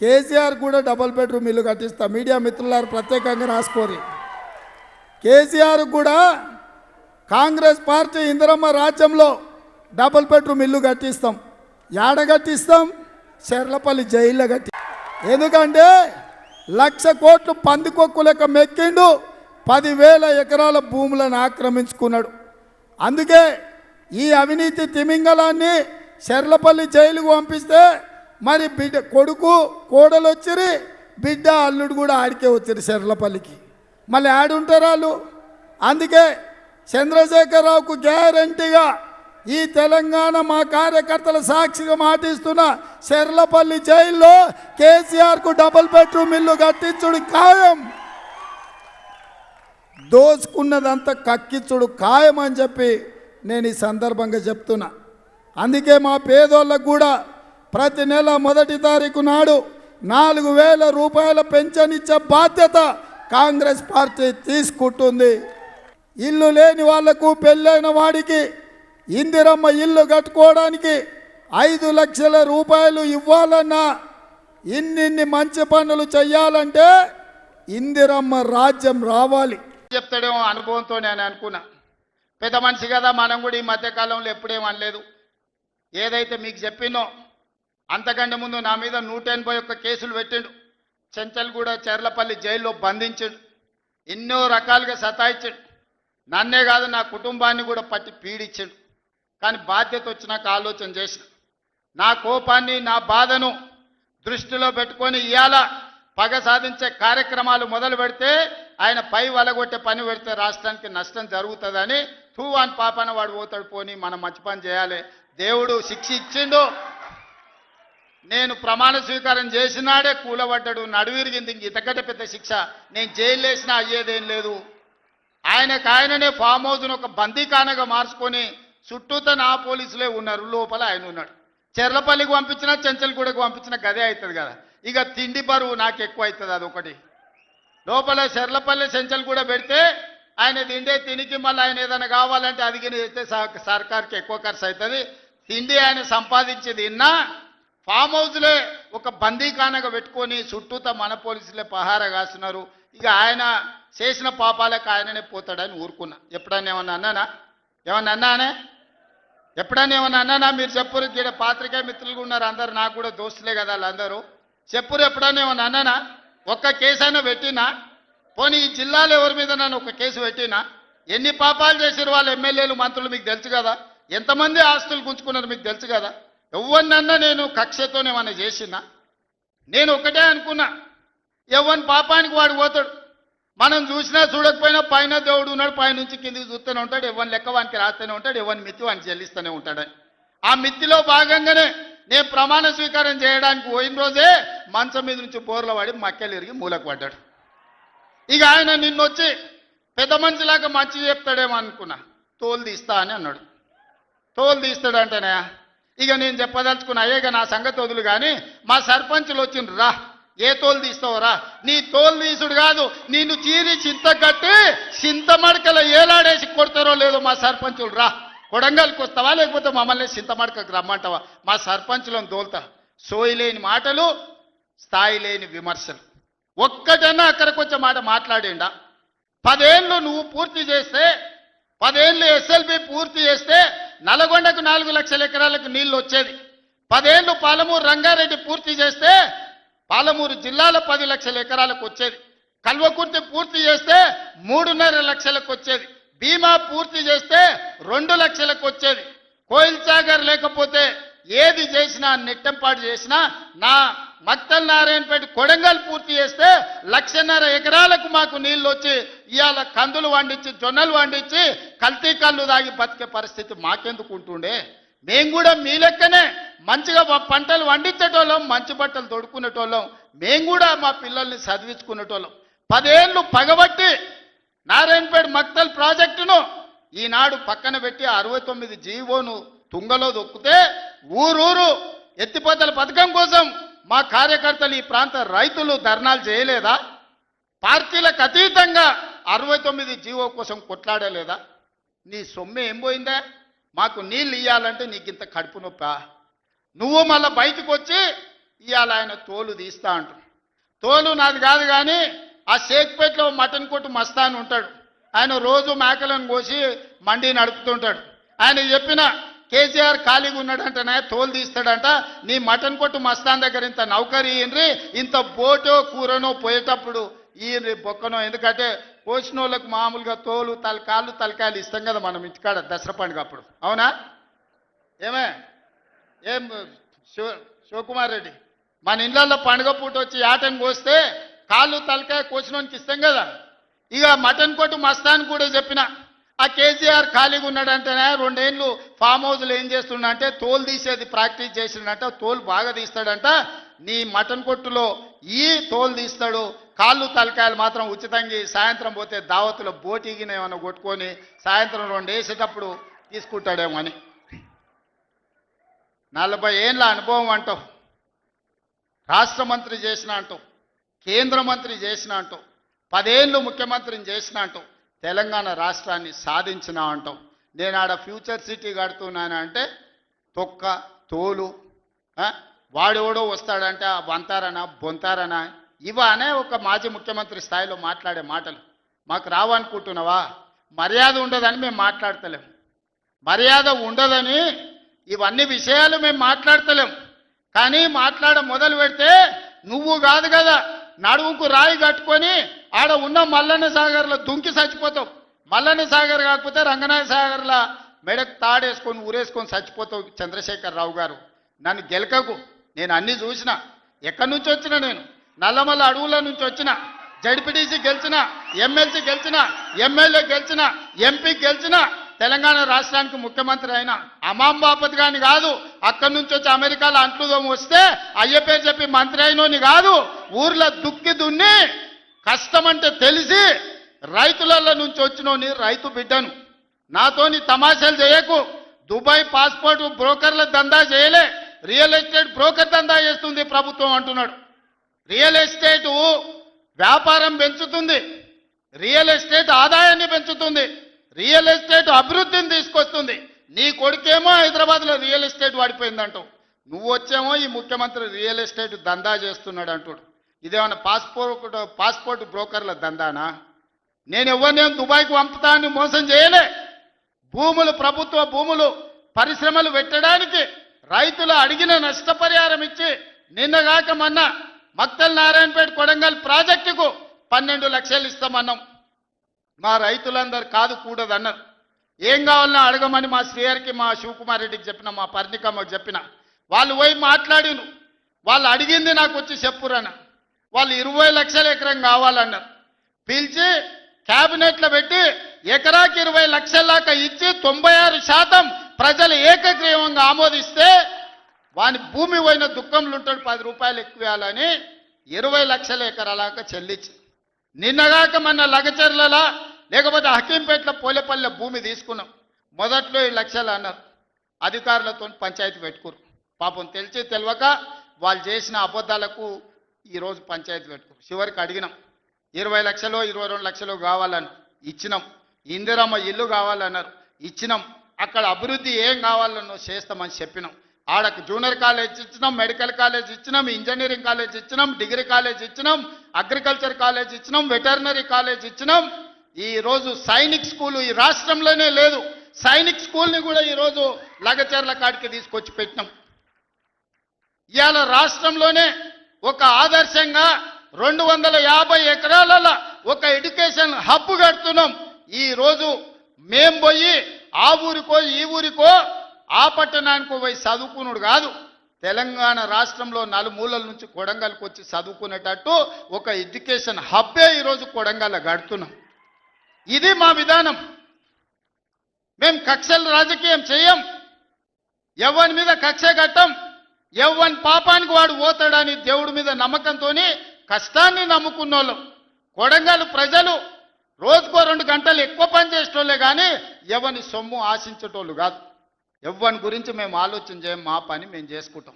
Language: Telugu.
కేసీఆర్ కూడా డబుల్ బెడ్రూమ్ ఇల్లు కట్టిస్తా. మీడియా మిత్రులారు ప్రత్యేకంగా రాసుకోరి. కేసీఆర్ కూడా కాంగ్రెస్ పార్టీ ఇందిరమ్మ రాజ్యంలో డబుల్ బెడ్రూమ్ ఇల్లు కట్టిస్తాం. యాడ కట్టిస్తాం? చెర్లపల్లి జైల్లో కట్టి. ఎందుకంటే 1,00,000 కోట్లు పందికొక్కు లెక్క మెక్కిండు, 10,000 ఎకరాల భూములను ఆక్రమించుకున్నాడు. అందుకే ఈ అవినీతి తిమింగలాన్ని చెర్లపల్లి జైలుకు పంపిస్తే మరి బిడ్డ కొడుకు కోడలు వచ్చిరి, బిడ్డ అల్లుడు కూడా ఆడికే వచ్చిరు చెర్లపల్లికి. మళ్ళీ ఆడుంటారు వాళ్ళు. అందుకే చంద్రశేఖరరావుకు గ్యారంటీగా ఈ తెలంగాణ మా కార్యకర్తల సాక్షిగా మాటిస్తున్న చెర్లపల్లి జైల్లో కేసీఆర్కు డబుల్ బెడ్రూమ్ ఇల్లు కట్టించుడు ఖాయం, దోచుకున్నదంతా కక్కించుడు ఖాయం అని చెప్పి నేను ఈ సందర్భంగా చెప్తున్నా. అందుకే మా పేదోళ్ళకు కూడా ప్రతి నెల 1వ తారీఖు నాడు 4,000 రూపాయల పెన్షన్ ఇచ్చే బాధ్యత కాంగ్రెస్ పార్టీ తీసుకుంటుంది. ఇల్లు లేని వాళ్లకు, పెళ్ళైన వాడికి ఇందిరమ్మ ఇల్లు కట్టుకోవడానికి 5 లక్షల రూపాయలు ఇవ్వాలన్నా, ఇన్ని మంచి పనులు చెయ్యాలంటే ఇందిరమ్మ రాజ్యం రావాలి. చెప్తాడేమో అనుభవంతో నేను అనుకున్నా. పెద్ద మనిషి కదా, మనం కూడా ఈ మధ్యకాలంలో ఎప్పుడేం అనలేదు. ఏదైతే మీకు చెప్పినో అంతకంటే ముందు నా మీద 181 కేసులు పెట్టిండు. చెంచల్గూడ చెర్లపల్లి జైల్లో బంధించాడు. ఎన్నో రకాలుగా సతాయించాడు. నన్నే కాదు నా కుటుంబాన్ని కూడా పట్టి పీడించాడు. కానీ బాధ్యత వచ్చినాక ఆలోచన చేసిన, నా కోపాన్ని, నా బాధను దృష్టిలో పెట్టుకొని ఇవాళ పగ సాధించే కార్యక్రమాలు మొదలు పెడితే ఆయన పై వలగొట్టే పని పెడితే రాష్ట్రానికి నష్టం జరుగుతుందని తూవాన్ పాపన వాడు పోతాడు, పోని మనం మంచి పని చేయాలి. దేవుడు శిక్ష ఇచ్చిండు. నేను ప్రమాణ స్వీకారం చేసినాడే కూలబడ్డాడు, నడువిరిగింది. ఇంక ఇంతకంటే పెద్ద శిక్ష నేను జైలు వేసినా అయ్యేదేం లేదు. ఆయననే ఫామ్ హౌస్ను ఒక బందీఖానగా మార్చుకొని చుట్టూతో నా పోలీసులే ఉన్నారు, లోపల ఆయన ఉన్నాడు. చెర్లపల్లికి పంపించినా చెంచల్గూడకు పంపించినా గదే అవుతుంది కదా. ఇక తిండి బరువు నాకు ఎక్కువ అవుతుంది. అదొకటి. లోపల చెర్లపల్లి చెంచల్గూడ పెడితే ఆయన తిండే తినికి మళ్ళీ ఆయన ఏదైనా కావాలంటే అదిగిన చేస్తే సర్కార్కి ఎక్కువ ఖర్చు అవుతుంది. తిండి ఆయన సంపాదించేది ఇన్నా ఫామ్ హౌస్లే ఒక బందీఖానగా పెట్టుకొని చుట్టూతో మన పోలీసులే పహారా కాస్తున్నారు. ఇక ఆయన చేసిన పాపాలకు ఆయననే పోతాడని ఊరుకున్నా. ఎప్పుడన్నా ఏమన్నా అన్నానా? ఎప్పుడన్నా ఏమన్నా అన్నానా? మీరు చెప్పురు. ఇక్కడ పాత్రికేయ మిత్రులు ఉన్నారు అందరు, నాకు కూడా దోస్తులే కదా వాళ్ళందరూ. చెప్పురు, ఎప్పుడన్నా ఏమన్నా అన్నానా? ఒక్క కేసు అయినా పెట్టినా? పోనీ ఈ జిల్లాలో ఎవరి మీద నన్ను ఒక కేసు పెట్టినా? ఎన్ని పాపాలు చేసారు వాళ్ళు ఎమ్మెల్యేలు, మంత్రులు మీకు తెలుసు కదా. ఎంతమంది ఆస్తులు గుంజుకున్నారు మీకు తెలుసు కదా. ఎవరినన్నా నేను కక్షతోనేమన్నా చేసినా? నేను ఒకటే అనుకున్నా, ఎవరి పాపానికి వాడు పోతాడు. మనం చూసినా చూడకపోయినా పైన దేవుడు ఉన్నాడు, పైనుంచి కిందికి చూస్తూనే ఉంటాడు. ఎవరిని లెక్క వానికి రాస్తూనే ఉంటాడు, ఎవరిని మిత్తి వానికి చెల్లిస్తూనే ఉంటాడని. ఆ మిత్తిలో భాగంగానే నేను ప్రమాణ స్వీకారం చేయడానికి పోయిన రోజే మంచం మీద నుంచి బోర్ల పడి మక్కెలు ఇరిగి మూలకు పడ్డాడు. ఇక ఆయన నిన్నొచ్చి పెద్ద మనిషిలాగా మంచి చెప్తాడేమో అనుకున్నా. తోలు తీస్తా అని అన్నాడు. తోలు తీస్తాడంటేనే ఇక నేను చెప్పదలుచుకున్నా, అయ్యేగా నా సంగతి వదులు కానీ మా సర్పంచులు వచ్చిండ్రు, రా ఏ తోలు తీస్తావురా? నీ తోలు తీసుడు కాదు, నిన్ను చీరి చింత కట్టి చింతమడకల ఏలాడేసి కొడతారో లేదో మా సర్పంచులు, రా కొడంగల్కి వస్తావా లేకపోతే మమ్మల్ని చింతమడకకు రమ్మంటావా? మా సర్పంచులను తోలుతా. సోయి లేని మాటలు, స్థాయి లేని విమర్శలు. ఒక్కటన్నా అక్కడికి వచ్చే మాట మాట్లాడిండా? 10 ఏళ్ళు నువ్వు పూర్తి చేస్తే, 10 ఏళ్ళు ఎస్ఎల్బి పూర్తి చేస్తే నల్గొండకు 4 లక్షల ఎకరాలకు నీళ్లు వచ్చేది. 10 ఏళ్ళు పాలమూరు రంగారెడ్డి పూర్తి చేస్తే పాలమూరు జిల్లాలో 10 లక్షల ఎకరాలకు వచ్చేది. కల్వకుర్తి పూర్తి చేస్తే 3.5 లక్షలకు వచ్చేది. భీమా పూర్తి చేస్తే 2 లక్షలకు వచ్చేది. కోయిల్ సాగర్ లేకపోతే ఏది చేసినా, నెట్టంపాటు చేసినా, నా మక్తల్ నారాయణపేట కొడంగల్ పూర్తి చేస్తే 1.5 ఎకరాలకు మాకు నీళ్ళు వచ్చి ఇవాళ కందులు వండించి, జొన్నలు వండించి, కల్తీ కళ్ళు దాగి బతికే పరిస్థితి మాకెందుకు ఉంటుండే? మేము కూడా మీ లెక్కనే మంచిగా పంటలు వండించేటోళ్ళం, మంచి బట్టలు తొడుక్కునేటోళ్ళం. మేము కూడా మా పిల్లల్ని చదివించుకునేటోళ్ళం. 10 ఏళ్ళు పగబట్టి నారాయణపేట మక్తల్ ప్రాజెక్టును ఈనాడు పక్కన పెట్టి 69 జీవోను తుంగలో దొక్కితే ఊరూరు ఎత్తిపోతల పథకం కోసం మా కార్యకర్తలు, ఈ ప్రాంత రైతులు ధర్నాలు చేయలేదా? పార్టీలకు అతీతంగా 69 జీవో కోసం కొట్లాడలేదా? నీ సొమ్మె ఏం పోయిందా? మాకు నీళ్ళు ఇవ్వాలంటే నీకు ఇంత కడుపు నొప్పా? నువ్వు మళ్ళీ బయటకు వచ్చి ఇవాళ ఆయన తోలు తీస్తా అంటాడు. తోలు నాది కాదు కానీ ఆ షేక్పేట్లో మటన్ కొట్టు మస్తాన్ ఉంటాడు. ఆయన రోజు మేకలను కోసి మండి నడుపుతుంటాడు. ఆయన చెప్పిన కేసీఆర్ ఖాళీగా ఉన్నాడంటనే తోలు తీస్తాడంట. నీ మటన్ కొట్టు మస్తాన్ దగ్గర ఇంత నౌకరీ ఇయ్యండ్రి, ఇంత బోటో కూరనో పోయేటప్పుడు ఈయన బొక్కనో. ఎందుకంటే కోసిన వాళ్ళకు మామూలుగా తోలు తలకాయలు ఇస్తాం కదా మనం ఇంటికాడ దసరా పండుగ అప్పుడు. అవునా? ఏం శివకుమార్ రెడ్డి, మన ఇళ్ళల్లో పండుగ పూట వచ్చి ఆటను కోస్తే కాళ్ళు తలకాయ కోసినోనికి ఇస్తాం కదా. ఇక మటన్ కొట్టు మస్తాన్ కూడా చెప్పిన ఆ కేసీఆర్ ఖాళీగా ఉన్నాడంటేనే 2 ఏళ్ళు ఫామ్ హౌస్లో ఏం చేస్తుండంటే తోలు తీసేది ప్రాక్టీస్ చేసిండంట. తోలు బాగా తీస్తాడంట. నీ మటన్ కొట్టులో ఈ తోలు తీస్తాడు, కాళ్ళు తలకాయలు మాత్రం ఉచితంగా సాయంత్రం పోతే దావతులో బోటిగిన ఏమైనా కొట్టుకొని సాయంత్రం 2 వేసేటప్పుడు తీసుకుంటాడేమో అని. 40 ఏళ్ళ అనుభవం అంటావు, రాష్ట్ర మంత్రి చేసిన అంటావు, కేంద్ర మంత్రి చేసిన అంటావు, 10 ఏళ్ళు ముఖ్యమంత్రిని చేసిన అంటావు, తెలంగాణ రాష్ట్రాన్ని సాధించిన అంటావు. నేను ఆడ ఫ్యూచర్ సిటీ కడుతున్నాను అంటే తొక్క తోలు వాడెవడో వస్తాడంటే వంతారనా బొంతారనా ఇవనే ఒక మాజీ ముఖ్యమంత్రి స్థాయిలో మాట్లాడే మాటలు మాకు రావనుకుంటున్నావా? మర్యాద ఉండదని మేము మాట్లాడతలేం. మర్యాద ఉండదని ఇవన్నీ విషయాలు మేము మాట్లాడతలేం. కానీ మొదలు పెడితే నువ్వు కాదు కదా నడువుకు రాయి కట్టుకొని ఆడ ఉన్న మల్లన్న సాగర్లో దుంకి చచ్చిపోతావు. మల్లన్న సాగర్ కాకపోతే రంగనాయ సాగర్లో మెడకు తాడేసుకొని ఊరేసుకొని చచ్చిపోతావు. చంద్రశేఖరరావు గారు, నన్ను గెలకకు. నేను అన్నీ చూసిన. ఎక్కడి నుంచి వచ్చిన నేను నల్లమల్ల అడవుల నుంచి వచ్చిన. జడ్పీటీసీ గెలిచిన, ఎమ్మెల్సీ గెలిచిన, ఎమ్మెల్యే గెలిచిన, ఎంపీ గెలిచిన, తెలంగాణ రాష్ట్రానికి ముఖ్యమంత్రి అయినా అమాంబాపతి గాని కాదు. అక్కడి నుంచి వచ్చి అమెరికాలో అంట్లుదోమ వస్తే అయ్య పేరు చెప్పి మంత్రి అయినోని కాదు. ఊర్లో దుక్కి దున్ని కష్టమంటే తెలిసి రైతులలో నుంచి వచ్చినోని రైతు బిడ్డను. నాతోని తమాషాలు చేయకు. దుబాయ్ పాస్పోర్ట్ బ్రోకర్ల దందా చేయలే, రియల్ ఎస్టేట్ బ్రోకర్ దందా చేస్తుంది ప్రభుత్వం అంటున్నాడు. రియల్ ఎస్టేట్ వ్యాపారం పెంచుతుంది, రియల్ ఎస్టేట్ ఆదాయాన్ని పెంచుతుంది, రియల్ ఎస్టేట్ అభివృద్ధిని తీసుకొస్తుంది. నీ కొడుకేమో హైదరాబాద్లో రియల్ ఎస్టేట్ వాడిపోయిందంటావు. నువ్వు వచ్చేమో ఈ ముఖ్యమంత్రి రియల్ ఎస్టేట్ దందా చేస్తున్నాడు అంటాడు. ఇదేమన్నా పాస్పోర్ట్ బ్రోకర్ల దందానా? నేను ఎవరినేం దుబాయ్కి పంపుతా అని మోసం చేయలే. భూములు, ప్రభుత్వ భూములు, పరిశ్రమలు పెట్టడానికి రైతులు అడిగిన నష్టపరిహారం ఇచ్చి నిన్నగాక మొన్న మక్తల్ నారాయణపేట కొడంగల్ ప్రాజెక్టుకు 12 లక్షలు ఇస్తామన్నాం. మా రైతులందరూ కాదు కూడదన్నారు. ఏం కావాలన్నా అడగమని మా శ్రీహరికి, మా శివకుమార్ రెడ్డికి చెప్పిన, మా పర్ణికమ్మకు చెప్పిన. వాళ్ళు పోయి మాట్లాడిను. వాళ్ళు అడిగింది నాకు వచ్చి చెప్పురన్న. వాళ్ళు 20 లక్షల ఎకరం కావాలన్నారు. పిలిచి క్యాబినెట్లో పెట్టి ఎకరాకి 20 లక్షల దాకా ఇచ్చి 96% ప్రజలు ఏకగ్రీవంగా ఆమోదిస్తే వాని భూమి పోయిన దుఃఖంలో ఉంటాడు 10 రూపాయలు ఎక్కువ ఇవ్వాలని 20 లక్షల ఎకరాలాగా చెల్లించి నిన్నగాక మన లగచర్లలో లేకపోతే హకీంపేటలో పోలేపల్లె భూమి తీసుకున్నాం. మొదట్లో 7 లక్షలు అన్నారు. అధికారులతో పంచాయతీ పెట్టుకోరు. పాపం తెలిసి తెలియక వాళ్ళు చేసిన అబద్ధాలకు ఈరోజు పంచాయతీ పెట్టుకోరు. చివరికి అడిగినాం 20 లక్షలు 22 లక్షలు కావాలని ఇచ్చినాం. ఇందిరమ్మ ఇల్లు కావాలన్నారు, ఇచ్చినాం. అక్కడ అభివృద్ధి ఏం కావాలన్నో చేస్తామని చెప్పినాం. ఆడకు జూనియర్ కాలేజ్ ఇచ్చినాం, మెడికల్ కాలేజ్ ఇచ్చినాం, ఇంజనీరింగ్ కాలేజ్ ఇచ్చినాం, డిగ్రీ కాలేజ్ ఇచ్చినాం, అగ్రికల్చర్ కాలేజ్ ఇచ్చినాం, వెటర్నరీ కాలేజ్ ఇచ్చినాం. ఈరోజు సైనిక్ స్కూలు ఈ రాష్ట్రంలోనే లేదు. సైనిక్ స్కూల్ని కూడా ఈరోజు లగచర్ల కాడికి తీసుకొచ్చి పెట్టినాం. ఇవాళ రాష్ట్రంలోనే ఒక ఆదర్శంగా 250 ఎకరాలలో ఒక ఎడ్యుకేషన్ హబ్ కడుతున్నాం. ఈరోజు మేం పోయి ఆ ఊరికో ఈ ఊరికో ఆ పట్టణానికో పోయి చదువుకున్నాడు కాదు. తెలంగాణ రాష్ట్రంలో నలుమూలల నుంచి కొడంగల్కి వచ్చి చదువుకునేటట్టు ఒక ఎడ్యుకేషన్ హబ్బే ఈరోజు కొడంగల్ కడుతున్నాం. ఇది మా విధానం. మేము కక్షల రాజకీయం చేయం. ఎవరి మీద కక్ష కట్టం. ఎవరి పాపానికి వాడు పోతాడని దేవుడి మీద నమ్మకంతో కష్టాన్ని నమ్ముకున్నోళ్ళం. కొడంగల్ ప్రజలు రోజుకో 2 గంటలు ఎక్కువ పని చేసేటోళ్ళే కానీ ఎవరిని సొమ్ము ఆశించేటోళ్ళు కాదు. ఎవరి గురించి మేము ఆలోచన చేయం. మా పని మేము చేసుకుంటాం.